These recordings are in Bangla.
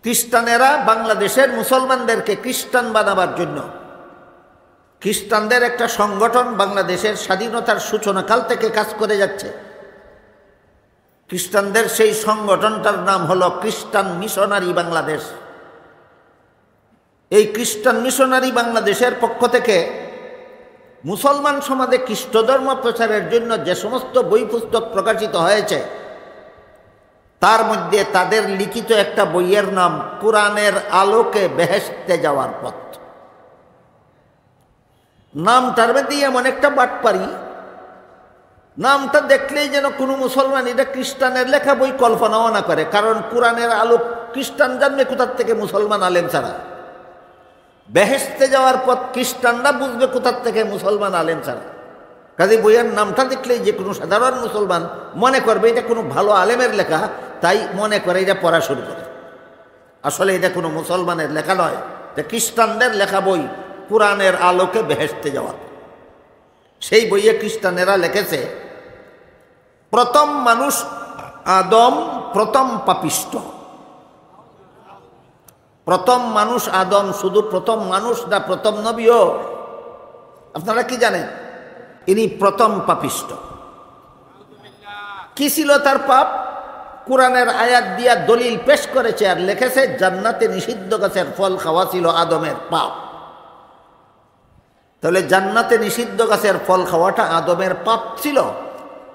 খ্রিস্টানেরা বাংলাদেশের মুসলমানদেরকে খ্রিস্টান বানাবার জন্য খ্রিস্টানদের একটা সংগঠন বাংলাদেশের স্বাধীনতার সূচনাকাল থেকে কাজ করে যাচ্ছে। খ্রিস্টানদের সেই সংগঠনটার নাম হলো খ্রিস্টান মিশনারি বাংলাদেশ। এই খ্রিস্টান মিশনারি বাংলাদেশের পক্ষ থেকে মুসলমান সমাজে খ্রিস্ট ধর্ম প্রচারের জন্য যে সমস্ত বই পুস্তক প্রকাশিত হয়েছে তার মধ্যে তাদের লিখিত একটা বইয়ের নাম কোরআনের আলোকে বেহেশতে যাওয়ার পথ। নামটার মধ্যে এমন একটা বাটপারি, নামটা দেখলেই যেন কোনো মুসলমান এটা খ্রিস্টানের লেখা বই কল্পনাও না করে, কারণ কোরআনের আলো খ্রিস্টান জানবে কোথার থেকে মুসলমান আলেম ছাড়া। বেহেশতে যাওয়ার পথ খ্রিস্টানরা বুঝবে কোথার থেকে মুসলমান আলেম ছাড়া। কাজে বইয়ের নামটা দেখলেই যে কোনো সাধারণ মুসলমান মনে করবে এটা কোনো ভালো আলেমের লেখা, তাই মনে করে এটা পড়া শুরু করে। আসলে এটা কোনো মুসলমানের লেখা নয়, এটা খ্রিস্টানদের লেখা বই কোরআনের আলোকে বেহেশতে যাওয়া। সেই বইয়ে খ্রিস্টানেরা লিখেছে প্রথম মানুষ আদম প্রথম পাপিষ্ট। প্রথম মানুষ আদম শুধু প্রথম মানুষ না প্রথম নবীও? আপনারা কি জানেন? ইনি প্রথম পাপিষ্ট। কি ছিল তার পাপ? কোরআনের আয়াত দিয়া দলিল পেশ করেছে আর লিখেছে জান্নাতে নিষিদ্ধ গাছের ফল খাওয়া ছিল আদমের পাপ। তাহলে জান্নাতে নিষিদ্ধ গাছের ফল খাওয়াটা আদমের পাপ ছিল,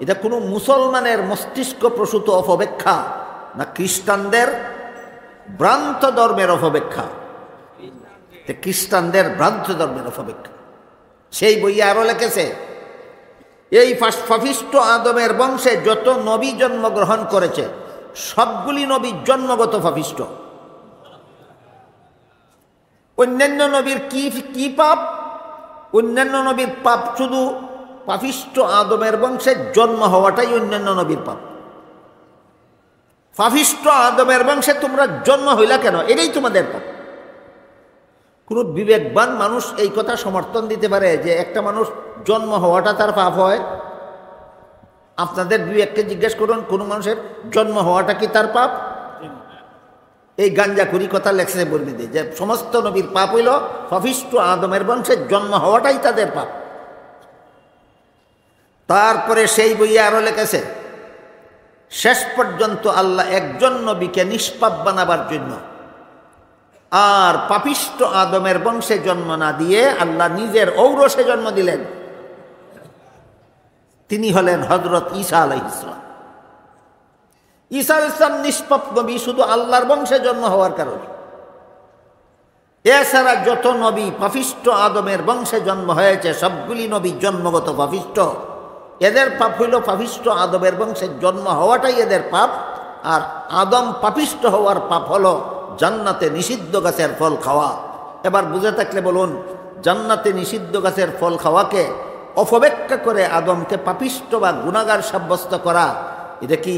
এটা কোনো মুসলমানের মস্তিষ্ক প্রসূত অপব্যাখ্যা না খ্রিস্টানদের ভ্রান্ত ধর্মের অপব্যাখ্যা? খ্রিস্টানদের ভ্রান্ত ধর্মের অপব্যাখ্যা। সেই বইয়ে আরো লিখেছে এই পাপিষ্ট আদমের বংশে যত নবী জন্মগ্রহণ করেছে সবগুলি নবী জন্মগত পাপিষ্ট। অন্যান্য নবীর কি পাপ? অন্যান্য নবীর পাপ শুধু পাপিষ্ট আদমের বংশে জন্ম হওয়াটাই অন্যান্য নবীর পাপ। পাপিষ্ট আদমের বংশে তোমরা জন্ম হইলা কেন, এটাই তোমাদের পাপ। কোন বিবেকবান মানুষ এই কথা সমর্থন দিতে পারে যে একটা মানুষ জন্ম হওয়াটা তার পাপ হয়? আপনাদের বিবেককে জিজ্ঞেস করুন, কোন মানুষের জন্ম হওয়াটা কি তার পাপ? এই গাঞ্জাখুরি কথা লেখছে বলবি যে সমস্ত নবীর পাপ হইল পাপিষ্ট আদমের বংশে জন্ম হওয়াটাই তাদের পাপ। তারপরে সেই বইয়ে আরো লিখেছে শেষ পর্যন্ত আল্লাহ একজন নবীকে নিষ্পাপ বানাবার জন্য আর পাপিষ্ট আদমের বংশে জন্ম না দিয়ে আল্লাহ নিজের ঔরসে জন্ম দিলেন। তিনি হলেন হযরত ঈসা আলাইহিস সালাম। ঈসা আলাইহিস সালাম নিষ্পাপ নবী শুধু আল্লাহর বংশে জন্ম হওয়ার কারণে। এছাড়া যত নবী পাপিষ্ট আদমের বংশে জন্ম হয়েছে সবগুলি নবী জন্মগত পাপিষ্ট। এদের পাপ হইল পাপিষ্ট আদমের বংশে জন্ম হওয়াটাই এদের পাপ, আর আদম পাপিষ্ট হওয়ার পাপ হলো জান্নাতে নিষিদ্ধ গাছের ফল খাওয়া। এবার বুঝে থাকলে বলুন, জান্নাতে নিষিদ্ধ গাছের ফল খাওয়াকে অপব্যাখ্যা করে আদমকে পাপিষ্ট বা গুনাহগার সাব্যস্ত করা, এটা কি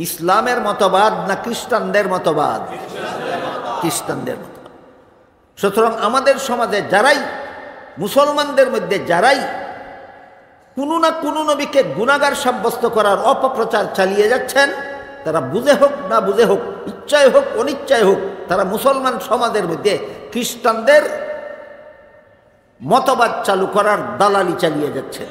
ইসলামের মতবাদ না খ্রিস্টানদের মতবাদ? খ্রিস্টানদের মতবাদ। সুতরাং আমাদের সমাজে যারাই, মুসলমানদের মধ্যে যারাই কোনো না কোনো নবীকে গুনাহগার সাব্যস্ত করার অপপ্রচার চালিয়ে যাচ্ছেন, তারা বুঝে হোক না বুঝে হোক, ইচ্ছায় হোক অনিচ্ছায় হোক, তারা মুসলমান সমাজের মধ্যে খ্রিস্টানদের মতবাদ চালু করার দালালি চালিয়ে যাচ্ছে।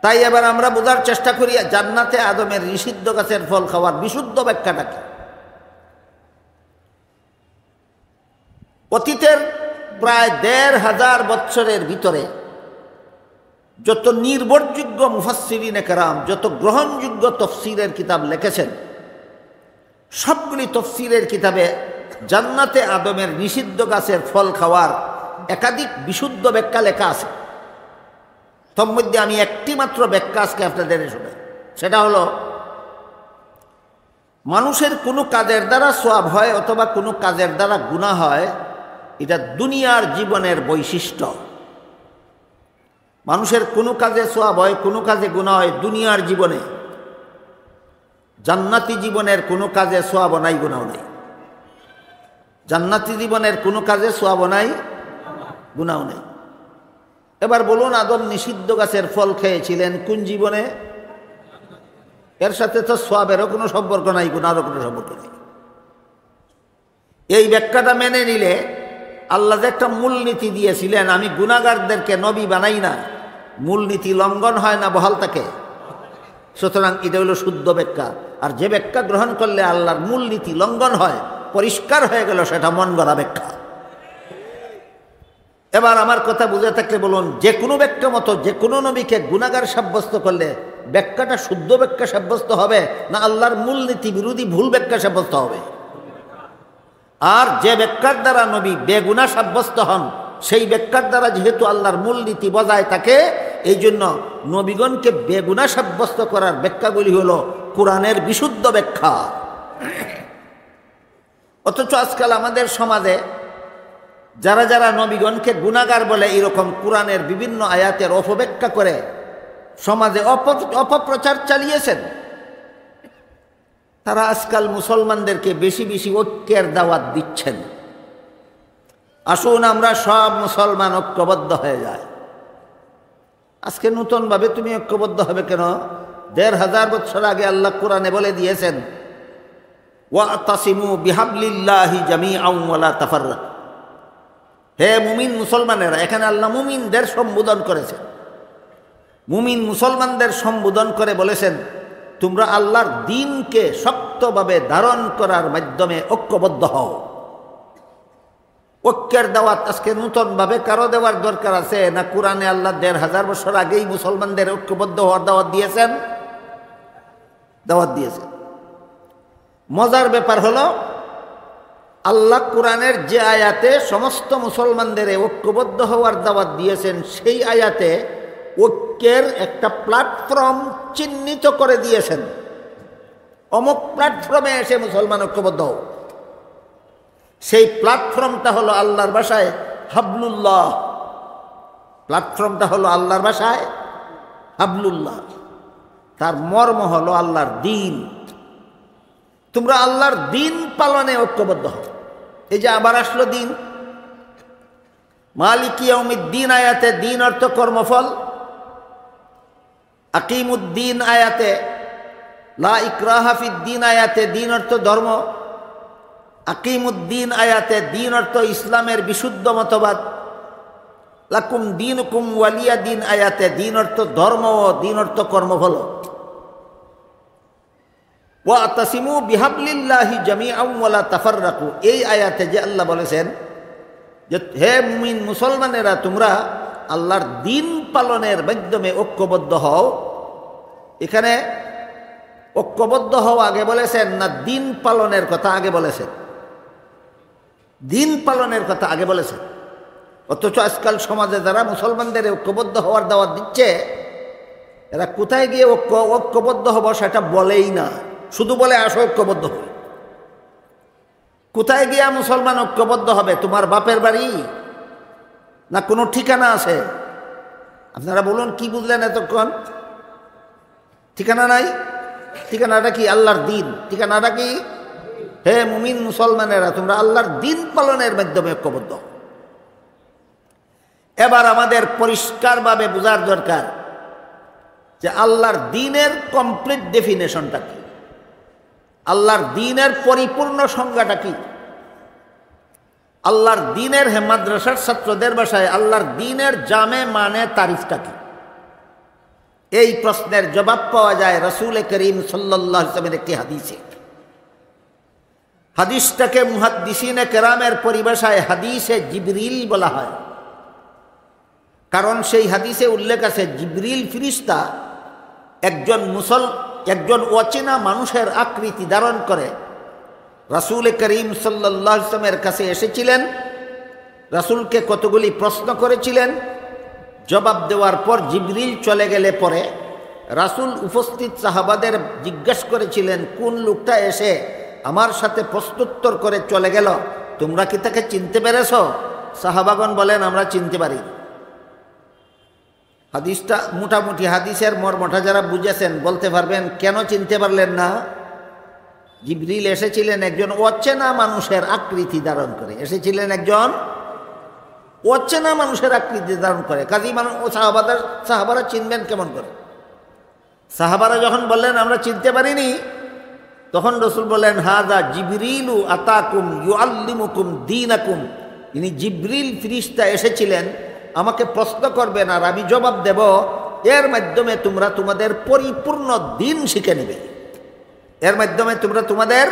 তাই এবার আমরা বোঝার চেষ্টা করি জান্নাতে আদমের নিষিদ্ধ গাছের ফল খাওয়ার বিশুদ্ধ ব্যাখ্যাটা কি। অতীতের প্রায় ১৫০০ বৎসরের ভিতরে যত নির্ভরযোগ্য মুফাসসিরিনে কেরাম, যত গ্রহণযোগ্য তফসিরের কিতাব লিখেছেন, সবগুলি তফসিরের কিতাবে জান্নাতে আদমের নিষিদ্ধ গাছের ফল খাওয়ার একাধিক বিশুদ্ধ ব্যাখ্যা লেখা আছে। তোর মধ্যে আমি একটি মাত্র ব্যাখ্যা আজকে আপনাদের শোনাই। সেটা হলো মানুষের কোনো কাজের দ্বারা সওয়াব হয় অথবা কোনো কাজের দ্বারা গুনাহ হয়, এটা দুনিয়ার জীবনের বৈশিষ্ট্য। মানুষের কোনো কাজে সওয়াব হয়, কোনো কাজে গুনাহ হয় দুনিয়ার জীবনে। জান্নাতি জীবনের কোনো কাজে সওয়াব নাই, গুনাহ নাই। জান্নাতি জীবনের কোনো কাজে সওয়াব নাই, গুনাহ নাই। এবার বলুন, আদম নিষিদ্ধ গাছের ফল খেয়েছিলেন কোন জীবনে? এর সাথে তো সওয়াবেরও কোনো সম্পর্ক নাই, গুনাহেরও কোনো সম্পর্ক নেই। এই ব্যাখ্যাটা মেনে নিলে আল্লাহ যে একটা মূলনীতি দিয়েছিলেন, আমি গুনাহগারদেরকে নবী বানাই না, মূলনীতি লঙ্ঘন হয় না, বহাল থাকে। সুতরাং এটা হলো শুদ্ধ ব্যাখ্যা। আর যে ব্যাখ্যা গ্রহণ করলে আল্লাহর মূলনীতি লঙ্ঘন হয়, পরিষ্কার হয়ে গেল, সেটা মন গড়া ব্যাখ্যা। এবার আমার কথা বুঝে থাকলে বলুন, যে কোনো ব্যাখ্যা মতো যে কোনো নবীকে গুনাহগার সাব্যস্ত করলে ব্যাখ্যাটা শুদ্ধ ব্যাখ্যা সাব্যস্ত হবে না আল্লাহর মূলনীতি বিরোধী ভুল ব্যাখ্যা সাব্যস্ত হবে? আর যে ব্যাখ্যার দ্বারা নবী বেগুনাহ সাব্যস্ত হন, সেই ব্যাখ্যার দ্বারা যেহেতু আল্লাহর মূলনীতি বজায় থাকে, এই জন্য নবীগণকে বেগুনাহ সাব্যস্ত করার ব্যাখ্যাগুলি হলো কোরআনের বিশুদ্ধ ব্যাখ্যা। অথচ আজকাল আমাদের সমাজে যারা যারা নবীগণকে গুনাহগার বলে এরকম কোরআনের বিভিন্ন আয়াতের অপব্যাখ্যা করে সমাজে অপপ্রচার চালিয়েছেন, তারা আজকাল মুসলমানদেরকে বেশি বেশি ঐক্যের দাওয়াত দিচ্ছেন। আসুন আমরা সব মুসলমান ঐক্যবদ্ধ হয়ে যায়। আজকে নতুনভাবে তুমি ঐক্যবদ্ধ হবে কেন? ১৫০০ বছর আগে আল্লাহ কোরআনে বলে দিয়েছেন, ওয়াতাসিমু বিহাবলিল্লাহি জামিআন ওয়া লা তাফাররাকু। হে মুমিন মুসলমানেরা, এখানে আল্লাহ মুমিনদের সম্বোধন করেছেন। মুমিন মুসলমানদের সম্বোধন করে বলেছেন, তোমরা আল্লাহর দ্বীনকে শক্তভাবে ধারণ করার মাধ্যমে ঐক্যবদ্ধ হও। ঐক্যের দাওয়াত আজকে নতুনভাবে কারো দেওয়ার দরকার আছে না? কোরআনে আল্লাহ ১৫০০ বছর আগেই মুসলমানদের ঐক্যবদ্ধ হওয়ার দাওয়াত দিয়েছেন। মজার ব্যাপার হলো, আল্লাহ কোরআনের যে আয়াতে সমস্ত মুসলমানদের ঐক্যবদ্ধ হওয়ার দাওয়াত দিয়েছেন, সেই আয়াতে ঐক্যের একটা প্ল্যাটফর্ম চিহ্নিত করে দিয়েছেন। অমুক প্ল্যাটফর্মে এসে মুসলমান ঐক্যবদ্ধ হও। সেই প্ল্যাটফর্মটা হলো আল্লাহর ভাষায় হাবলুল্লাহ। প্ল্যাটফর্মটা হলো আল্লাহর ভাষায় হাবলুল্লাহ। তার মর্ম হলো আল্লাহর দ্বীন। তোমরা আল্লাহর দ্বীন পালনে ঐক্যবদ্ধ হও। এই যে আবার আসলো দ্বীন, মালিক ইয়াউমিদ্দিন আয়াতে দ্বীন অর্থ কর্মফল। আকিমুদ্দিন আয়াতে, লা ইকরাহা ফিদ্দিন আয়াতে দ্বীন অর্থ ধর্ম। আকিমুদ্দিন আয়াতে দ্বীন অর্থ ইসলামের বিশুদ্ধ মতবাদ। লাকুম দীনুকুম ওয়ালিয়া দ্বীন আয়াতে দ্বীন অর্থ ধর্ম ও দ্বীন অর্থ কর্মফল। ওয়াতাসিমু বিহাবলিল্লাহি জামিআন ওয়া লা তাফাররাকু, এই আয়াতে যে আল্লাহ বলেছেন যে হে মুমিন মুসলমানেরা, তোমরা আল্লাহর দ্বীন পালনের মাধ্যমে ঐক্যবদ্ধ হও। এখানে ঐক্যবদ্ধ হও আগে বলেছেন না দ্বীন পালনের কথা আগে বলেছেন? দ্বীন পালনের কথা আগে বলেছেন। অথচ আজকাল সমাজে যারা মুসলমানদের ঐক্যবদ্ধ হওয়ার দাওয়াত দিচ্ছে, এরা কোথায় গিয়ে ঐক্যবদ্ধ হব সেটা বলেই না, শুধু বলে আসো ঐক্যবদ্ধ হই। কোথায় গিয়া মুসলমান ঐক্যবদ্ধ হবে? তোমার বাপের বাড়ি না কোনো ঠিকানা আছে? আপনারা বলুন, কি বুঝলেন এতক্ষণ? ঠিকানা নাই। ঠিকানাটা কি? আল্লাহর দ্বীন। ঠিকানাটা কি? হে মুমিন মুসলমানেরা, তোমরা আল্লাহর দ্বীন পালনের মাধ্যমে ঐক্যবদ্ধ। এবার আমাদের পরিষ্কারভাবে বোঝার দরকার যে আল্লাহর দ্বীনের কমপ্লিট ডেফিনেশনটা কি, আল্লাহর দ্বীনের পরিপূর্ণ সংজ্ঞাটা কি। আল্লাহর দ্বীনের মাদ্রাসার ছাত্রদের ভাষায় আল্লাহর দ্বীনের জামে মানে তারিফটা কি? এই প্রশ্নের জবাব পাওয়া যায় রাসূল করিম সাল্লাল্লাহু আলাইহি ওয়াসাল্লামের একটি হাদিসে। হাদিসটাকে মুহাদ্দিসিনে কেরামের পরিভাষায় হাদিসে জিবরিল বলা হয়, কারণ সেই হাদিসে উল্লেখ আছে জিবরিল ফিরিস্তা একজন অচেনা মানুষের আকৃতি ধারণ করে রাসূল করিম সাল্লাল্লাহু আলাইহি ওয়াসাল্লামের কাছে এসেছিলেন। রাসূলকে কতগুলি প্রশ্ন করেছিলেন। জবাব দেওয়ার পর জিবরিল চলে গেলে পরে রাসূল উপস্থিত সাহাবাদের জিজ্ঞাসা করেছিলেন, কোন লোকটা এসে আমার সাথে প্রশ্নোত্তর করে চলে গেল, তোমরা কি তাকে চিনতে পেরেছ? সাহাবাগণ বলেন, আমরা চিনতে পারি। হাদিসটা মোটামুটি হাদিসের মর্মটা যারা বুঝেছেন বলতে পারবেন কেন চিনতে পারলেন না? জিবরিল এসেছিলেন একজন অচেনা মানুষের আকৃতি ধারণ করে, এসেছিলেন একজন অচেনা মানুষের আকৃতি ধারণ করে। কাজী সাহাবারা চিনবেন কেমন করে? সাহাবারা যখন বললেন আমরা চিনতে পারিনি, তখন রসুল বলেন, হাযা জিবরিলু আতাকুম ইউআল্লিমুকুম দীনাকুম। ইনি জিবরিল ফেরেশতা এসেছিলেন, আমাকে প্রশ্ন করবেন আর আমি জবাব দেব, এর মাধ্যমে তোমরা তোমাদের পরিপূর্ণ দিন শিখে নেবে। এর মাধ্যমে তোমরা তোমাদের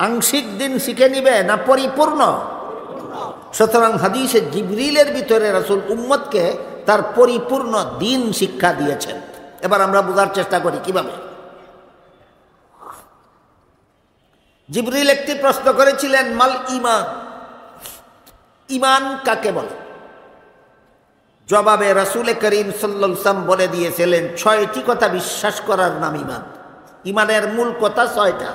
আংশিক দিন শিখে নিবে না পরিপূর্ণ? সুতরাং হাদিসে জিবরিলের ভিতরে রাসূল উম্মতকে তার পরিপূর্ণ দিন শিক্ষা দিয়েছেন। এবার আমরা বোঝার চেষ্টা করি কিভাবে। জিবরিল একটি প্রশ্ন করেছিলেন, মাল ঈমান, ঈমান কাকে বলে? জবাবে রাসূল করিম সাল্লাল্লাহু আলাইহি ওয়াসাল্লাম বলে দিয়েছিলেন, 6টি কথা বিশ্বাস করার নাম ঈমান। ঈমানের মূল কথা 6টা।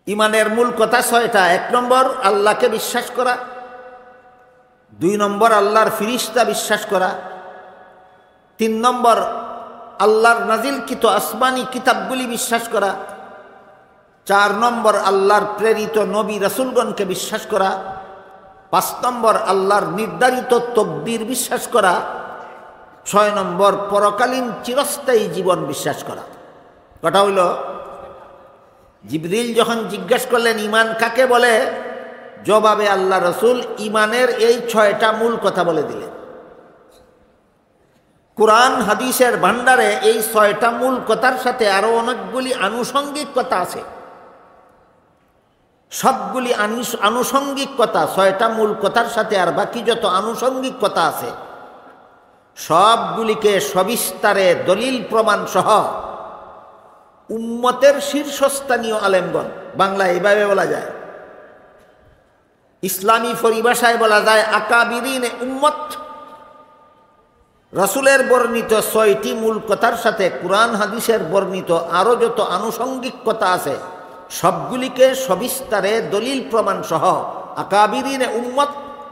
ঈমানের মূল কথা 6টা। 1 নম্বর আল্লাহকে বিশ্বাস করা, 2 নম্বর আল্লাহর ফেরেশতা বিশ্বাস করা, 3 নম্বর আল্লাহর নাজিলকৃত আসমানি কিতাবগুলি বিশ্বাস করা, 4 নম্বর আল্লাহর প্রেরিত নবী রাসূলগণকে বিশ্বাস করা, 5 নম্বর আল্লাহর নির্ধারিত তকদির বিশ্বাস করা, 6 নম্বর পরকালীন চিরস্থায়ী জীবন বিশ্বাস করা। কথা হইল, জিবরিল যখন জিজ্ঞাসা করলেন ঈমান কাকে বলে, জবাবে আল্লাহ রসুল ঈমানের এই 6টা মূল কথা বলে দিলেন। কুরআন হাদিসের ভান্ডারে এই 6টা মূল কথার সাথে আরো অনেকগুলি আনুষঙ্গিক কথা আছে। সবগুলি আনুষঙ্গিক কথা, 6টা মূল কথার সাথে আর বাকি যত আনুষঙ্গিক কথা আছে সবগুলিকে সবিস্তারে দলিল প্রমাণ সহ উম্মতের শীর্ষস্থানীয় আলেমগণ, বাংলা এভাবে বলা যায়, ইসলামী পরিভাষায় বলা যায় আকাবিরিনে উম্মত, রাসূলের বর্ণিত 6টি মূল কথার সাথে কুরআন হাদিসের বর্ণিত আরো যত আনুষঙ্গিক কথা আছে সবগুলিকে সবিস্তারে দলিল প্রমাণ সহ আকাবিরিনে উম্মত,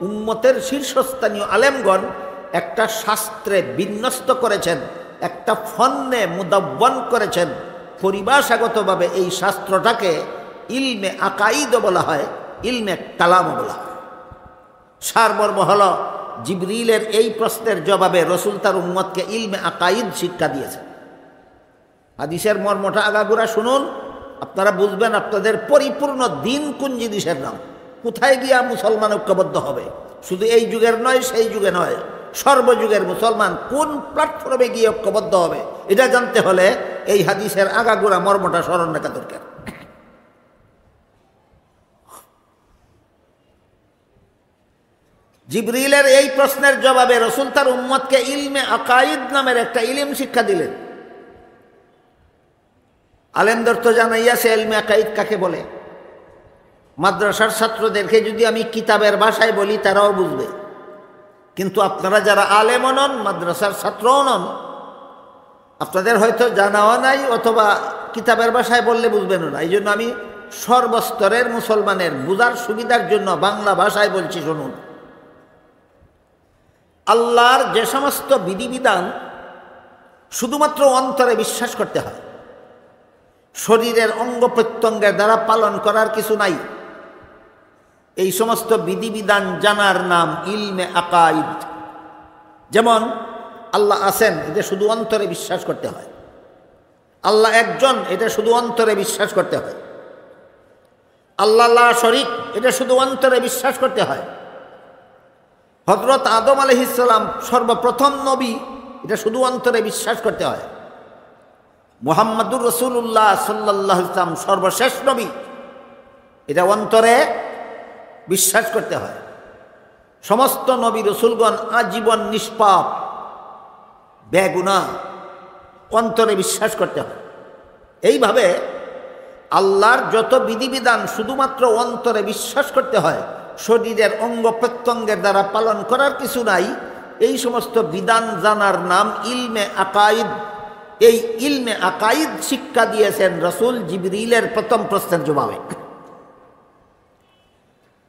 উম্মতের শীর্ষস্থানীয় আলেমগণ একটা শাস্ত্রে বিন্যস্ত করেছেন, একটা ফন্নে মুদাব্বান করেছেন। পরিভাষাগতভাবে এই শাস্ত্রটাকে ইলমে আকাইদ বলা হয়, ইলমে কালাম বলা হয়। সারমর্ম হল, জিবরিলের এই প্রশ্নের জবাবে রসুল তার উম্মতকে ইলমে আকাইদ শিক্ষা দিয়েছেন। হাদিসের মর্মটা আগাগোড়া শুনুন, আপনারা বুঝবেন আপনাদের পরিপূর্ণ দিন কোন জিনিসের নাম, কোথায় গিয়া মুসলমান ঐক্যবদ্ধ হবে। শুধু এই যুগের নয়, সেই যুগে নয়, সর্বযুগের মুসলমান কোন প্ল্যাটফর্মে গিয়ে ঐক্যবদ্ধ হবে, এটা জানতে হলে এই হাদিসের আগাগোড়া মর্মটা স্মরণ রাখা দরকার। জিবরিলের এই প্রশ্নের জবাবে রসুল তার উম্মতকে ইলমে আকাইদ নামের একটা ইলম শিক্ষা দিলেন। আলেমদের তো জানাইয়াছে ইলমে আকাইদ কাকে বলে। মাদ্রাসার ছাত্রদেরকে যদি আমি কিতাবের ভাষায় বলি তারাও বুঝবে, কিন্তু আপনারা যারা আলেমও নন, মাদ্রাসার ছাত্রও নন, আপনাদের হয়তো জানাও নাই অথবা কিতাবের ভাষায় বললে বুঝবেনও না। এই জন্য আমি সর্বস্তরের মুসলমানের বুঝার সুবিধার জন্য বাংলা ভাষায় বলছি, শুনুন। আল্লাহর যে সমস্ত বিধিবিধান শুধুমাত্র অন্তরে বিশ্বাস করতে হয়, শরীরের অঙ্গ প্রত্যঙ্গের দ্বারা পালন করার কিছু নাই, এই সমস্ত বিধিবিধান জানার নাম ইলমে আকাইদ। যেমন আল্লাহ আছেন, এটা শুধু অন্তরে বিশ্বাস করতে হয়। আল্লাহ একজন, এটা শুধু অন্তরে বিশ্বাস করতে হয়। আল্লাহ লা শরীক, এটা শুধু অন্তরে বিশ্বাস করতে হয়। হযরত আদম আলাইহিস সালাম সর্বপ্রথম নবী, এটা শুধু অন্তরে বিশ্বাস করতে হয়। মুহাম্মাদুর রাসূলুল্লাহ সাল্লাল্লাহু আলাইহি ওয়াসাল্লাম সর্বশেষ নবী, এটা অন্তরে বিশ্বাস করতে হয়। সমস্ত নবী রাসূলগণ আজীবন নিষ্পাপ বেগুনাহ, অন্তরে বিশ্বাস করতে হয়। এইভাবে আল্লাহর যত বিধিবিধান শুধুমাত্র অন্তরে বিশ্বাস করতে হয়, শরীরের অঙ্গ প্রত্যঙ্গের দ্বারা পালন করার কিছু নাই, এই সমস্ত বিধান জানার নাম ইলমে আকাইদ। এই ইলমে আকাইদ শিক্ষা দিয়েছেন রাসূল জিবরিলের প্রথম প্রশ্নের জবাবে।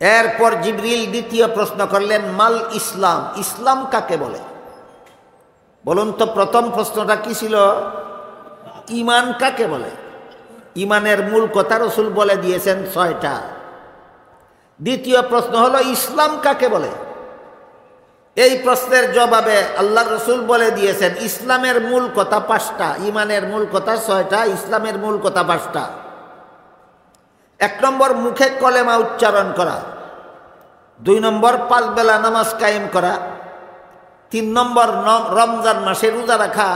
এরপর জিবরিল দ্বিতীয় প্রশ্ন করলেন, মাল ইসলাম, ইসলাম কাকে বলে? বলুন তো, প্রথম প্রশ্নটা কি ছিল? ঈমান কাকে বলে? ঈমানের মূল কথা রাসূল বলে দিয়েছেন 6টা। দ্বিতীয় প্রশ্ন হলো ইসলাম কাকে বলে? এই প্রশ্নের জবাবে আল্লাহ রসুল বলে দিয়েছেন ইসলামের মূল কথা 5টা, ইমানের মূল কথা 6টা, ইসলামের মূল কথা 5টা। 1 নম্বর মুখে কলেমা উচ্চারণ করা, 2 নম্বর 5 বেলা নামাজ কায়েম করা, 3 নম্বর রমজান মাসে রোজা রাখা,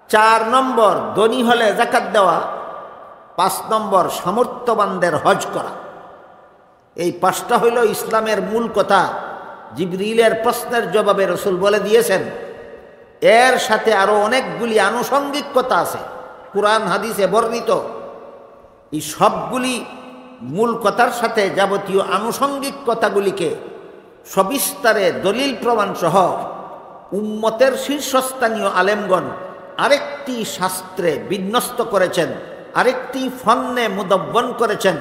4 নম্বর ধনী হলে যাকাত দেওয়া, 5 নম্বর সামর্থ্যবানদের হজ করা। এই 5টা হইল ইসলামের মূল কথা। জিবরিলের প্রশ্নের জবাবে রসুল বলে দিয়েছেন। এর সাথে আরো অনেকগুলি আনুষঙ্গিক কথা আছে কুরআন হাদিসে বর্ণিত। এই সবগুলি মূল কথার সাথে যাবতীয় আনুষঙ্গিক কথাগুলিকে সবিস্তারে দলিল প্রমাণ সহ উম্মতের শীর্ষস্থানীয় আলেমগণ আরেকটি শাস্ত্রে বিন্যস্ত করেছেন, আরেকটি ফন্নে মুদব্বন করেছেন।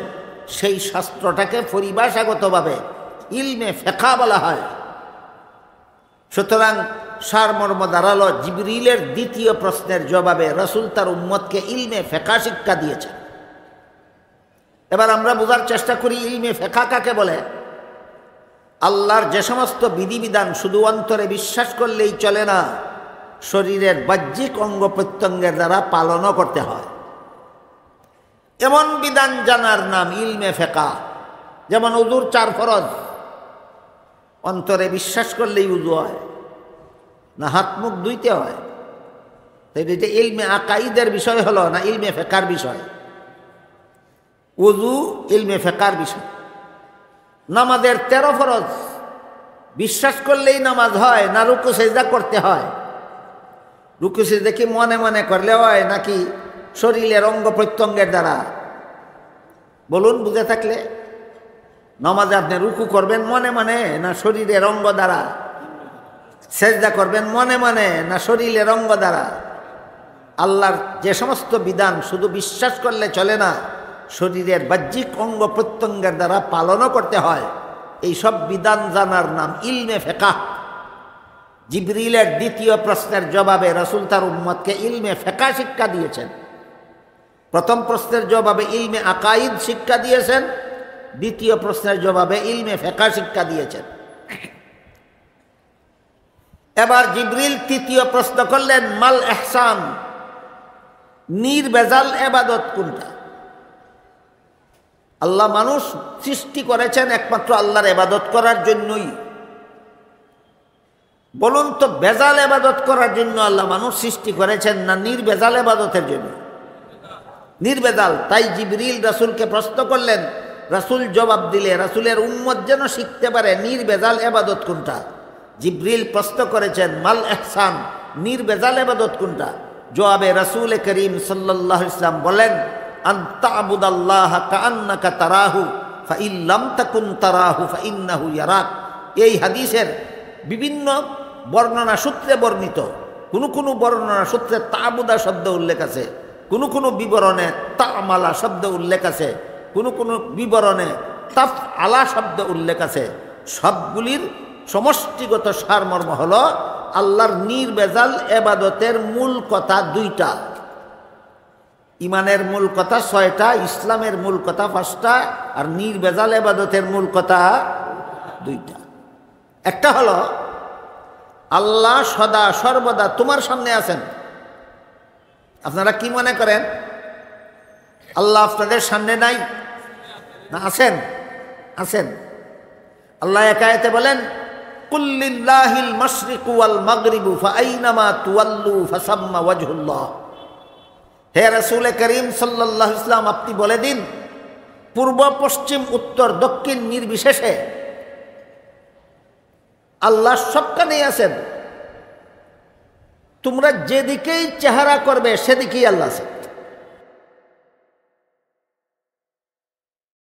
সেই শাস্ত্রটাকে পরিভাষাগতভাবে ইলমে ফিকহ বলা হয়। সুতরাং সারমর্ম দাঁড়ালো জিবরিলের দ্বিতীয় প্রশ্নের জবাবে রাসূল তার উম্মতকে ইলমে ফিকহ শিক্ষা দিয়েছেন। এবার আমরা বোঝার চেষ্টা করি ইলমে ফিকহ কাকে বলে। আল্লাহর যে সমস্ত বিধিবিধান শুধু অন্তরে বিশ্বাস করলেই চলে না, শরীরের বাহ্যিক অঙ্গ প্রত্যঙ্গের দ্বারা পালনও করতে হয়। এমন বিধান জানার নাম ইলমে ফিকহ। যেমন উযুর 4 ফরজ, অন্তরে বিশ্বাস করলেই উযু হয় না হাত মুখ ধুইতে হয়? এটা ইলমে আকাইদের বিষয় হলো না ইলমে ফিকহর বিষয়? উযু ইলমে ফিকহর বিষয়। নামাজের 13 ফরজ, বিশ্বাস করলেই নামাজ হয় না রুকু সিজদা করতে হয়? রুকু সিজদা কি মনে মনে করলে হয় নাকি শরীরের অঙ্গ প্রত্যঙ্গের দ্বারা? বলুন বুঝে থাকলে। নামাজে আপনি রুকু করবেন মনে মনে না শরীরের অঙ্গ দ্বারা? সিজদা করবেন মনে মনে না শরীরের অঙ্গ দ্বারা? আল্লাহর যে সমস্ত বিধান শুধু বিশ্বাস করলে চলে না, শরীরের বাহ্যিক অঙ্গ প্রত্যঙ্গের দ্বারা পালনও করতে হয়। এই সব বিধান জানার নাম ইলমে ফিকহ। জিবরিলের দ্বিতীয় প্রশ্নের জবাবে রাসূল তার উম্মতকে ইলমে ফিকহ শিক্ষা দিয়েছেন। প্রথম প্রশ্নের জবাবে ইলমে আকাইদ শিক্ষা দিয়েছেন, দ্বিতীয় প্রশ্নের জবাবে ইলমে ফিকহ শিক্ষা দিয়েছেন। এবার জিবরিল তৃতীয় প্রশ্ন করলেন মাল ইহসান, নির্ভেজাল ইবাদত কোনটা? আল্লাহ মানুষ সৃষ্টি করেছেন একমাত্র আল্লাহর ইবাদত করার জন্যই। বলুন তো ভেজাল ইবাদত করার জন্য আল্লাহ মানুষ সৃষ্টি করেছেন না নির্ভেজাল ইবাদতের জন্য? নির্ভেজাল। তাই জিবরিল রাসূলকে প্রশ্ন করলেন, রাসূল জবাব দিলে রাসূলের উম্মত যেন শিখতে পারে নির্ভেজাল ইবাদত কোনটা। জিবরিল প্রশ্ন করেছেন মাল ইহসান, নির্ভেজাল ইবাদত কোনটা? জবাবে রাসূল করিম সাল্লাল্লাহু আলাইহি ওয়াসাল্লাম বলেন আনতা আবুদাল্লাহা কাআন্নাকা তারাহু ফাইন লাম তাকুন তারাহু ফাইন্নাহু ইয়ারাক। এই হাদিসের বিভিন্ন বর্ণনা সূত্রে বর্ণিত। কোনো বর্ণনা সূত্রে তাবুদা শব্দ উল্লেখ আছে, কোনো বিবরণে তামালা শব্দ উল্লেখ আছে, কোনো বিবরণে তাফ আলা শব্দ উল্লেখ আছে। সবগুলির সমষ্টিগত সারমর্ম হলো আল্লাহর নির্ভেজাল ইবাদতের মূল কথা 2টা। ইমানের মূল কথা 6টা, ইসলামের মূল কথা 5টা, আর নির্ভেজাল ইবাদতের মূল কথা 2টা। একটা হলো আল্লাহ সদা সর্বদা তোমার সামনে আছেন। আপনারা কি মনে করেন আল্লাহ আপনাদের সামনে নাই? না, আছেন, আছেন। আল্লাহ এক আয়াতে বলেন কুল লিল্লাহিল মাশরিকু ওয়াল মাগরিবু ফাআইনামা তুওয়াল্লু ফাসাম্মা ওয়াজহুল্লাহ। হে রাসূল করিম সাল্লাল্লাহু আলাইহি ওয়াসাল্লাম, আপনি বলে দিন পূর্ব পশ্চিম উত্তর দক্ষিণ নির্বিশেষে আল্লাহ সবখানেই আছেন। তোমরা যেদিকেই চেহারা করবে সেদিকেই আল্লাহ আছেন।